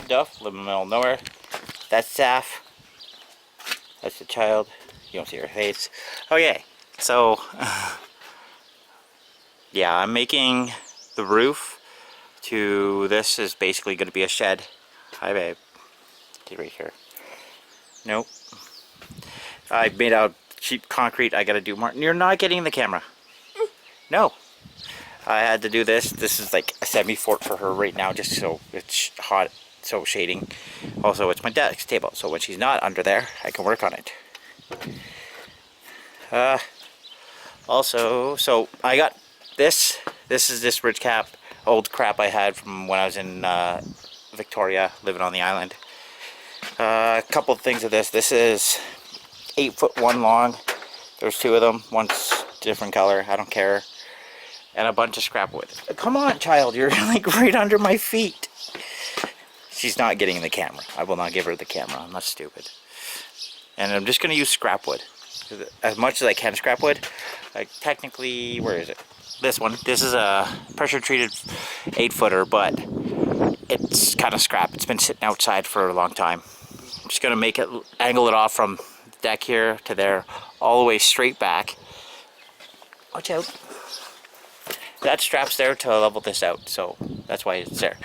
Duff, live in the middle of nowhere. That's Saf. That's the child. You don't see her face. Okay, so yeah, I'm making the roof to this is basically going to be a shed. Hi, babe. Get right here. Nope. I made out cheap concrete. I got to do more. You're not getting in the camera. No. I had to do this. This is like a semi-fort for her right now, just so it's hot, so shading. Also, it's my desk table, so when she's not under there, I can work on it. Also, so I got this. This is this ridge cap, old crap I had from when I was in Victoria, living on the island. A couple of things of this. This is 8'1" long. There's two of them. One's different color. I don't care. And a bunch of scrap wood. Come on, child. You're like right under my feet. She's not getting in the camera. I will not give her the camera. I'm not stupid. And I'm just going to use scrap wood. As much as I can scrap wood. Like technically, where is it? This one. This is a pressure treated 8-footer, but it's kind of scrap. It's been sitting outside for a long time. I'm just going to make it, angle it off from the deck here to there, all the way straight back. Watch out. That strap's there to level this out, so that's why it's there.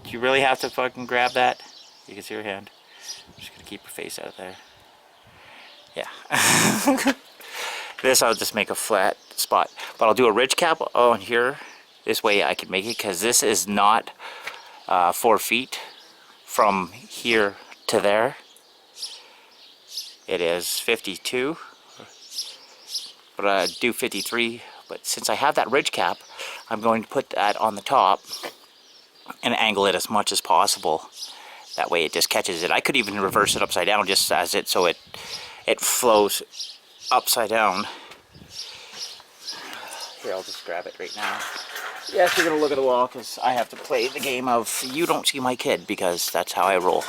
Do you really have to fucking grab that? You can see her hand. I'm just gonna keep her face out of there. Yeah. This I'll just make a flat spot, but I'll do a ridge cap on here. This way I can make it, because this is not 4 feet from here to there. It is 52, but I do 53. But since I have that ridge cap, I'm going to put that on the top and angle it as much as possible. That way it just catches it. I could even reverse it upside down just as it, so it flows upside down. Here, I'll just grab it right now. Yes, you're gonna look at the wall because I have to play the game of you don't see my kid, because that's how I roll.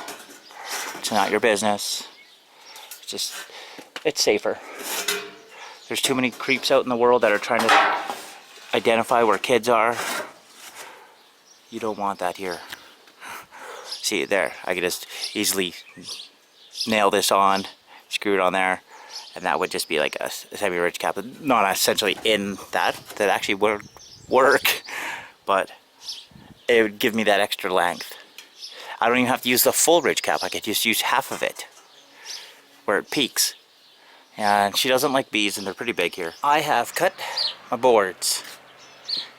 It's not your business. It's just, it's safer. There's too many creeps out in the world that are trying to identify where kids are. You don't want that here. See it there. I could just easily nail this on, screw it on there, and that would just be like a semi-ridge cap. Not essentially in that actually would work, but it would give me that extra length. I don't even have to use the full ridge cap. I could just use half of it where it peaks. And she doesn't like bees, and they're pretty big here. I have cut my boards.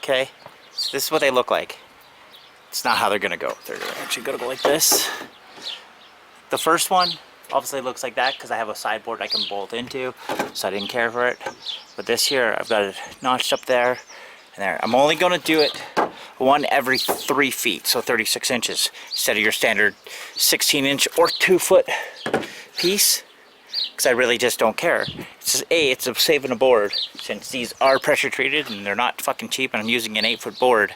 Okay, so this is what they look like. It's not how they're gonna go. They're actually gonna go like this. The first one obviously looks like that because I have a sideboard I can bolt into, so I didn't care for it. But this here, I've got it notched up there and there. I'm only gonna do it one every 3 feet, so 36 inches, instead of your standard 16-inch or 2-foot piece. Because I really just don't care. It's just, it's a saving a board, since these are pressure treated and they're not fucking cheap, and I'm using an 8-foot board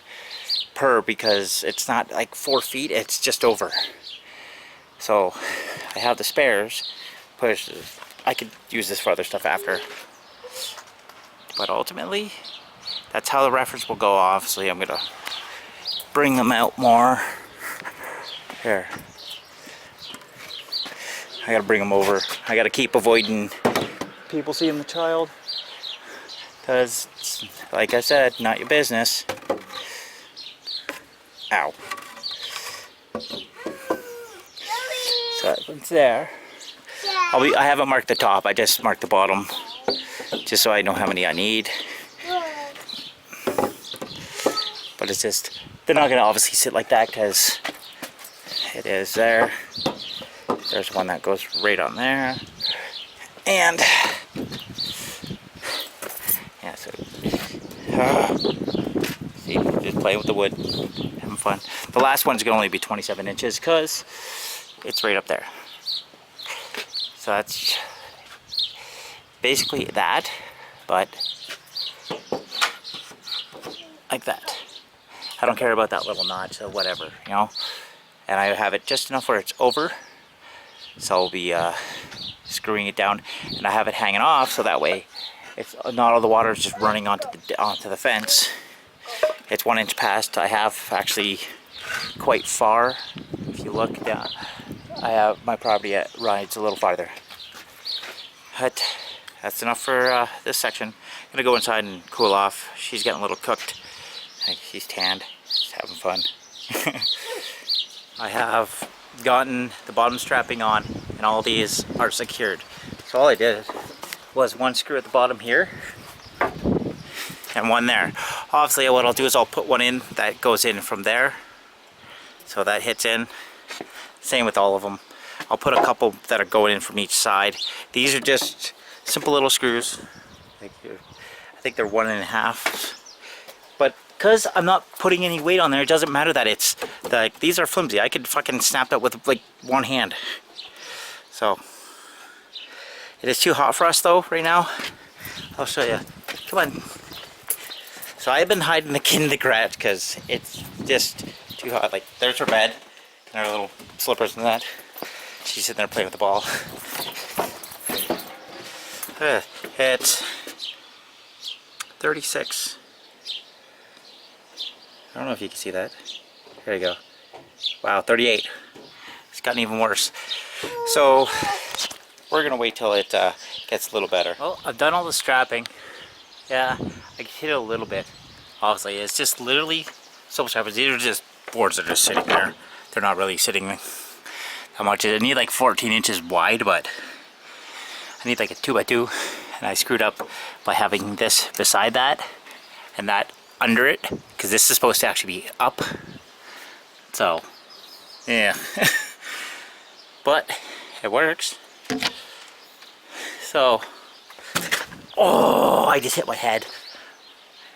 per, because it's not like 4 feet, it's just over. So I have the spares. I could use this for other stuff after, but ultimately that's how the reference will go. Obviously I'm gonna bring them out more here. I gotta bring them over. I gotta keep avoiding people seeing the child, because, like I said, not your business. Ow. So it's there. I haven't marked the top. I just marked the bottom, just so I know how many I need. But it's just, they're not gonna obviously sit like that, because it is there. There's one that goes right on there, and yeah, so see, just playing with the wood, having fun. The last one's gonna only be 27 inches because it's right up there. So that's basically that, but like that. I don't care about that little notch or whatever, you know. And I have it just enough where it's over. So I'll be screwing it down, and I have it hanging off so that way it's not all the water is just running onto the fence. It's 1 inch past. I have actually quite far. If you look down, I have my property rides a little farther. But that's enough for this section. I'm gonna go inside and cool off. She's getting a little cooked. She's tanned. She's having fun. I have gotten the bottom strapping on, and all these are secured. So all I did was one screw at the bottom here and one there. Obviously what I'll do is I'll put one in that goes in from there, so that hits in. Same with all of them. I'll put a couple that are going in from each side. These are just simple little screws. I think they're 1.5. But because I'm not putting any weight on there, it doesn't matter that it's like, these are flimsy. I could fucking snap that with like one hand. So it is too hot for us though right now. I'll show you. Come on. So I've been hiding the kid in the garage because it's just too hot. Like, there's her bed and her little slippers and that. She's sitting there playing with the ball. It's 36. I don't know if you can see that. There you go. Wow, 38. It's gotten even worse. So we're gonna wait till it gets a little better. Well, I've done all the strapping. Yeah, I can hit it a little bit. Obviously, it's just literally silver strappers. These are just boards that are just sitting there. They're not really sitting that much. I need like 14 inches wide, but I need like a 2x2, and I screwed up by having this beside that and that under it, because this is supposed to actually be up. So yeah. But it works. So, oh, I just hit my head.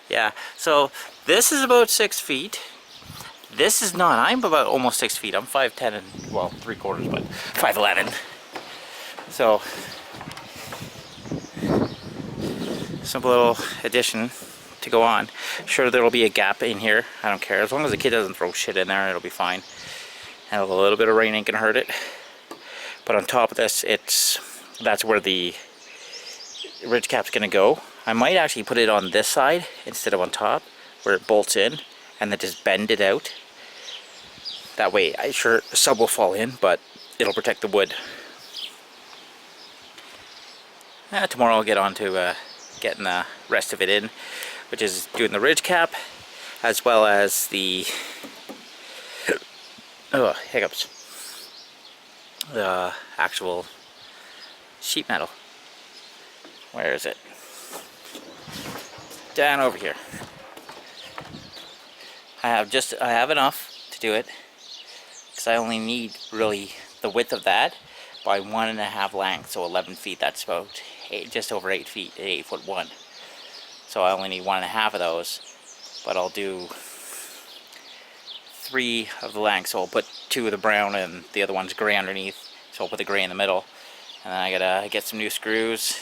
Yeah, so this is about 6 feet. This is not. I'm about almost 6 feet. I'm 5'10" and, well, 3/4, but 5'11". So, simple little addition to go on. Sure, there'll be a gap in here. I don't care. As long as the kid doesn't throw shit in there, it'll be fine. And a little bit of rain ain't gonna hurt it. But on top of this, that's where the ridge cap's gonna go. I might actually put it on this side instead of on top, where it bolts in, and then just bend it out. That way, I'm sure the sub will fall in, but it'll protect the wood. Tomorrow I'll get on to getting the rest of it in, which is doing the ridge cap, as well as the the actual sheet metal. Where is it? Down over here. I have enough to do it, because I only need really the width of that by 1.5 length, so 11 feet. That's about just over 8 feet, 8'1". So I only need 1.5 of those, but I'll do 3 of the length. So I'll put 2 of the brown and the other one's gray underneath. So I'll put the gray in the middle, and then I gotta get some new screws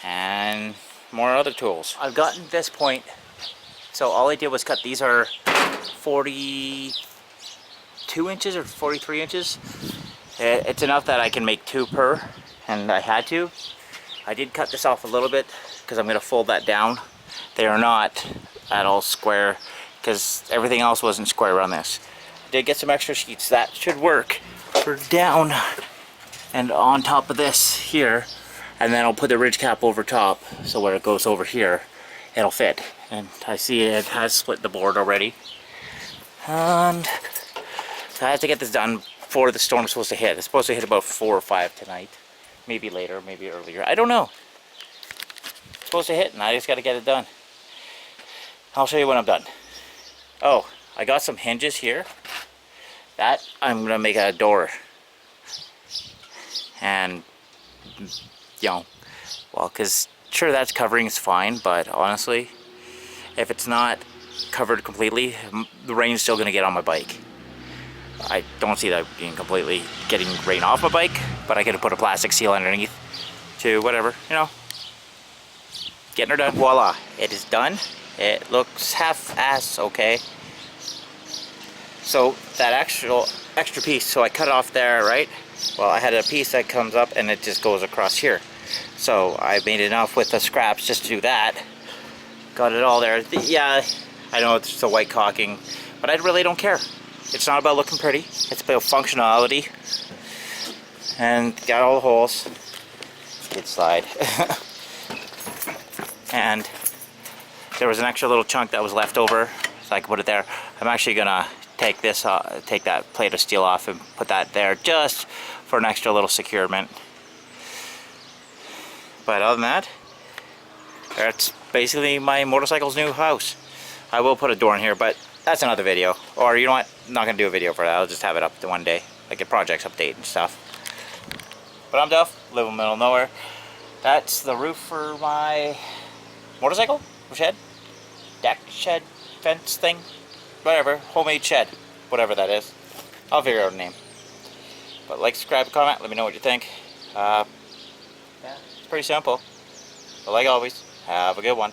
and more other tools. I've gotten this point. So all I did was cut. These are 42 inches or 43 inches. It's enough that I can make 2 per, and I had to. I did cut this off a little bit because I'm going to fold that down. They are not at all square because everything else wasn't square around this. I did get some extra sheets. That should work for down and on top of this here. And then I'll put the ridge cap over top, so where it goes over here, it'll fit. And I see it has split the board already. And so I have to get this done before the storm's supposed to hit. It's supposed to hit about 4 or 5 tonight. Maybe later, maybe earlier. I don't know. It's supposed to hit, and I just got to get it done. I'll show you when I'm done. Oh, I got some hinges here. That I'm going to make a door. And, you know, well, because sure, that's covering is fine, but honestly, if it's not covered completely, the rain's still going to get on my bike. I don't see that being completely getting rain off my bike, but I could have put a plastic seal underneath to whatever, you know. Getting her done. Voila, it is done. It looks half-ass okay. So that extra piece, so I cut off there, right? Well, I had a piece that comes up and it just goes across here. So I made enough with the scraps just to do that. Got it all there. Yeah, I know it's the white caulking, but I really don't care. It's not about looking pretty. It's about functionality. And got all the holes. Skid slide. And there was an extra little chunk that was left over, so I can put it there. I'm actually gonna take this, take that plate of steel off and put that there just for an extra little securement. But other than that, that's basically my motorcycle's new house. I will put a door in here, but that's another video. Or you know what? I'm not gonna do a video for that. I'll just have it up to one day, like a projects update and stuff. But I'm Duff, live in the middle of nowhere. That's the roof for my motorcycle shed, deck shed, fence thing, whatever, homemade shed, whatever that is. I'll figure out a name. But like, subscribe, comment, let me know what you think. Yeah, it's pretty simple. But like always, have a good one.